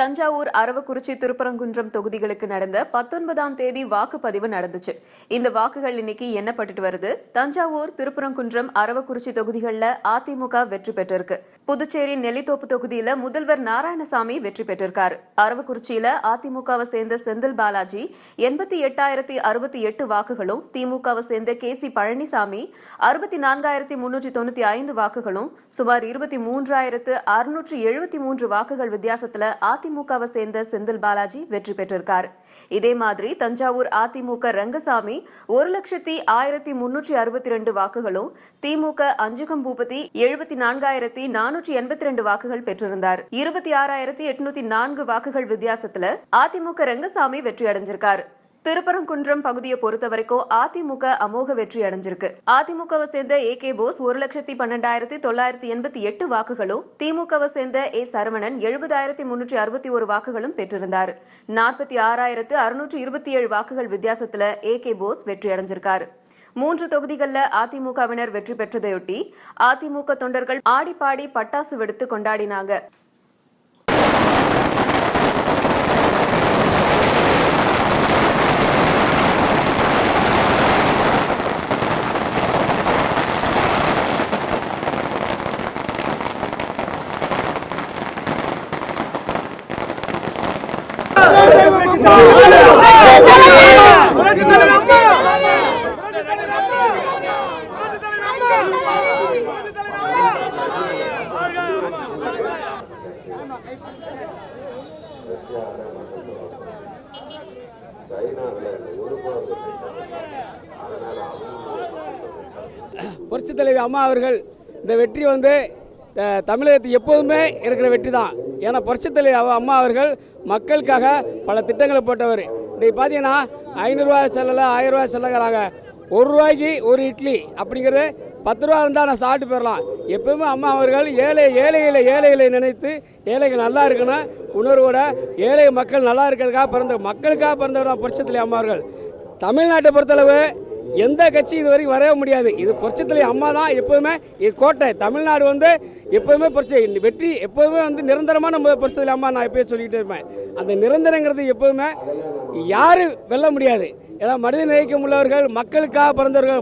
தஞ்சாவூர், அரவக்குறிச்சி, திருப்பரங்குன்றம் தொகுதிகளுக்கு நடந்த 19ஆம் தேதி வாக்குப்பதிவு நடந்துச்சு. இந்த வாக்குகள் இன்னைக்கு எண்ணப்பட்டு வருது. தஞ்சாவூர், திருப்பரங்குன்றம், அரவக்குறிச்சி தொகுதிகளில் அதிமுக வெற்றி பெற்றிருக்கு. புதுச்சேரி நெல்லித்தோப்பு தொகுதியில முதல்வர் நாராயணசாமி வெற்றி பெற்றிருக்காரு. அரவக்குறிச்சியில அதிமுகவை சேர்ந்த செந்தில் பாலாஜி 88,068 வாக்குகளும், திமுகவை சேர்ந்த KC பழனிசாமி 64,395 வாக்குகளும், சுமார் 23,673 வாக்குகள் வித்தியாசத்துல அதிமுகவை சேர்ந்த செந்தில் பாலாஜி வெற்றி பெற்றிருக்காரு. இதே மாதிரி தஞ்சாவூர் அதிமுக ரங்கசாமி 1,01,362 வாக்குகளும், திமுக அஞ்சுகம் பூபதி 74,482 வாக்குகள் பெற்றிருந்தார். 26,804 வாக்குகள் வித்தியாசத்துல அதிமுக ரங்கசாமி வெற்றி அடைஞ்சிருக்காரு. திருப்பரங்குன்றம் பகுதியை பொறுத்த வரைக்கும் அதிமுக அமோக வெற்றி அடைஞ்சிருக்கு. அதிமுகவை சேர்ந்த AK போஸ் 1,12,988 வாக்குகளும், திமுகவை சேர்ந்த A சரவணன் 70,361 வாக்குகளும் பெற்றிருந்தார். 46,627 வாக்குகள் வித்தியாசத்துல AK போஸ் வெற்றி அடைஞ்சிருக்காரு. 3 தொகுதிகளில் அதிமுகவினர் வெற்றி பெற்றதையொட்டி அதிமுக தொண்டர்கள் ஆடிப்பாடி பட்டாசு வெடித்து கொண்டாடினாங்க. புரட்சித் தலைவி அம்மா அவர்கள் இந்த வெற்றி தமிழகத்துக்கு எப்போதுமே இருக்கிற வெற்றி தான். ஏன்னா புரட்சித் தலைவி அம்மா அவர்கள் மக்களுக்காக பல திட்டங்களை போட்டவர். இன்றைக்கி பார்த்தீங்கன்னா 500 ரூபா செல்லலை, 1000 ரூபா செல்லங்கிறாங்க. 1 ரூபாய்க்கு ஒரு இட்லி அப்படிங்கிறது 10 ரூபா இருந்தால் நான் சாப்பிட்டு போயிடலாம். எப்பவுமே அம்மா அவர்கள் ஏழைகளை நினைத்து ஏழைகள் நல்லா இருக்கணும் உணர்வோட ஏழை மக்கள் நல்லா இருக்கிறதுக்காக மக்களுக்காக பிறந்தவர் தான் புரட்சித் தலைவி அம்மா அவர்கள். தமிழ்நாட்டை பொறுத்தளவு எந்த கட்சி இது வரைக்கும் வரவே முடியாது. இது புரட்சித் தலைவி அம்மா தான் எப்போவுமே இது கோட்டை. தமிழ்நாடு எப்போவுமே வெற்றி எப்போவுமே நிரந்தரமான புரட்சித் தலைவி அம்மா நான் எப்போயும் சொல்லிக்கிட்டே இருப்பேன். அந்த நிரந்தரங்கிறது எப்போவுமே யாரும் வெல்ல முடியாது. ஏன்னா மனித நேயம் உள்ளவர்கள், மக்களுக்காக பிறந்தவர்கள்,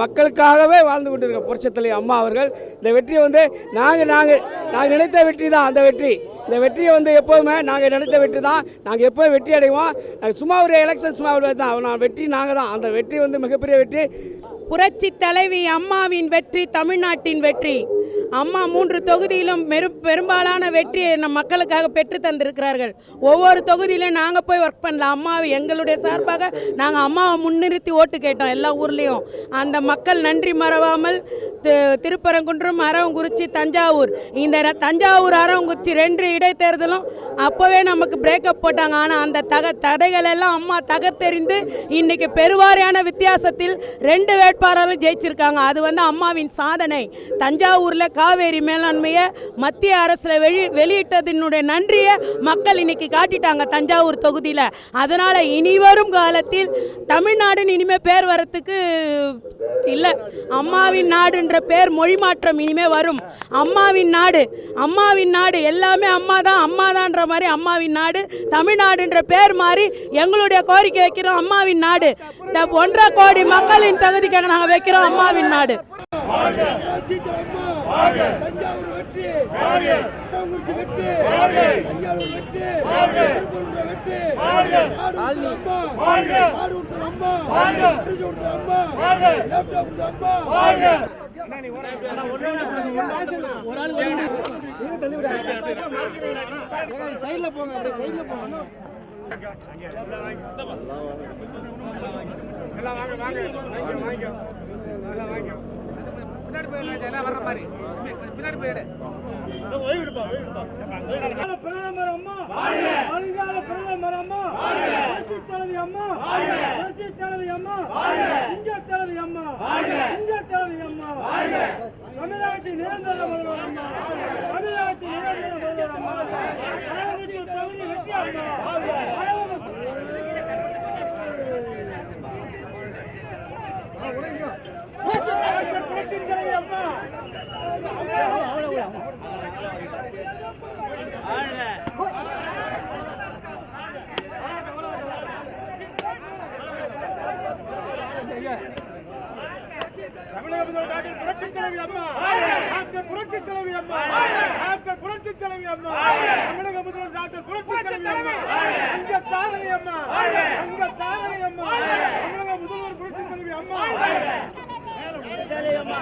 மக்களுக்காகவே வாழ்ந்து கொண்டிருக்க புரட்சித் தலைவி அம்மா அவர்கள் இந்த வெற்றியை நாங்கள் நினைத்த வெற்றி தான். அந்த வெற்றி இந்த வெற்றியை எப்போவுமே நாங்கள் நினைத்த வெற்றி தான். நாங்கள் எப்போவும் வெற்றி அடைவோம். நாங்கள் சும்மா ஒரு எலெக்ஷன் சும்மா தான் வெற்றி நாங்கள் தான். அந்த வெற்றி மிகப்பெரிய வெற்றி. புரட்சி தலைவி அம்மாவின் வெற்றி தமிழ்நாட்டின் வெற்றி. அம்மா 3 தொகுதியிலும் பெரும்பாலான வெற்றியை நம் மக்களுக்காக பெற்று தந்திருக்கிறார்கள். ஒவ்வொரு தொகுதியிலும் நாங்கள் போய் ஒர்க் பண்ணல. அம்மாவை எங்களுடைய சார்பாக நாங்கள் அம்மாவை முன்னிறுத்தி ஓட்டு கேட்டோம் எல்லா ஊர்லேயும். அந்த மக்கள் நன்றி மறவாமல் திருப்பரங்குன்றம், அரவங்குறிச்சி, தஞ்சாவூர், இந்த தஞ்சாவூர் அரவங்குறிச்சி 2 இடைத்தேர்தலும் அப்போவே நமக்கு பிரேக்கப் போட்டாங்க. ஆனால் அந்த தடைகள் எல்லாம் அம்மா தகர்த்தெறிந்து இன்னைக்கு பெருவாரியான வித்தியாசத்தில் 2 வேட்பாளர்கள் ஜெயிச்சிருக்காங்க. அது அம்மாவின் சாதனை. தஞ்சாவூரில் காவேரி மேலாண்மையை மத்திய அரசில் வெளியிட்டதினுடைய நன்றியை மக்கள் இன்னைக்கு காட்டிட்டாங்க தஞ்சாவூர் தொகுதியில். அதனால் இனிவரும் காலத்தில் தமிழ்நாடுன்னு இனிமேல் பேர் வரத்துக்கு இல்லை. அம்மாவின் நாடுன்ற பேர் மொழி மாற்றம் இனிமே வரும். அம்மாவின் நாடு எல்லாமே அம்மாதான்ற மாதிரி அம்மாவின் நாடு தமிழ்நாடுன்ற பேர் மாறி எங்களுடைய கோரிக்கை வைக்கிறோம். அம்மாவின் நாடு 1.5 கோடி மக்களின் தகுதிக்காக நாங்கள் வைக்கிறோம் அம்மாவின் நாடு. சைடுல போங்க. எல்லாம் வாங்க பின்னாடி போயிடு. எல்லாம் வர்ற மாதிரி பின்னாடி போயிடு. பிரதமர் அம்மா, வருங்கால பிரதமர் அம்மா, புரட்சித் தலைவி அம்மா, புரட்சித் தலைவி அம்மா, இங்க தலைவி அம்மா, இங்க தலைவி அம்மா, தமிழகத்தின் நிரந்தர முதல்வர் அம்மா, தமிழகத்தின் நிரந்தர முதல்வர் அம்மா, அரவக்குறிச்சி தொகுதி வெற்றி அம்மா. தமிழக முதல்வர் டாக்டர் புரட்சித் தலைவி அம்மா, டாக்டர் புரட்சித் தலைவி அம்மா, டாக்டர் புரட்சித் தலைவி அம்மா, தமிழக முதல்வர் டாக்டர் புரட்சித் தலைவி அம்மா, அங்க தாரகை அம்மா, அங்க தாரகை அம்மா, தமிழக முதல்வர் புரட்சித் தலைவி அம்மா, அம்மா.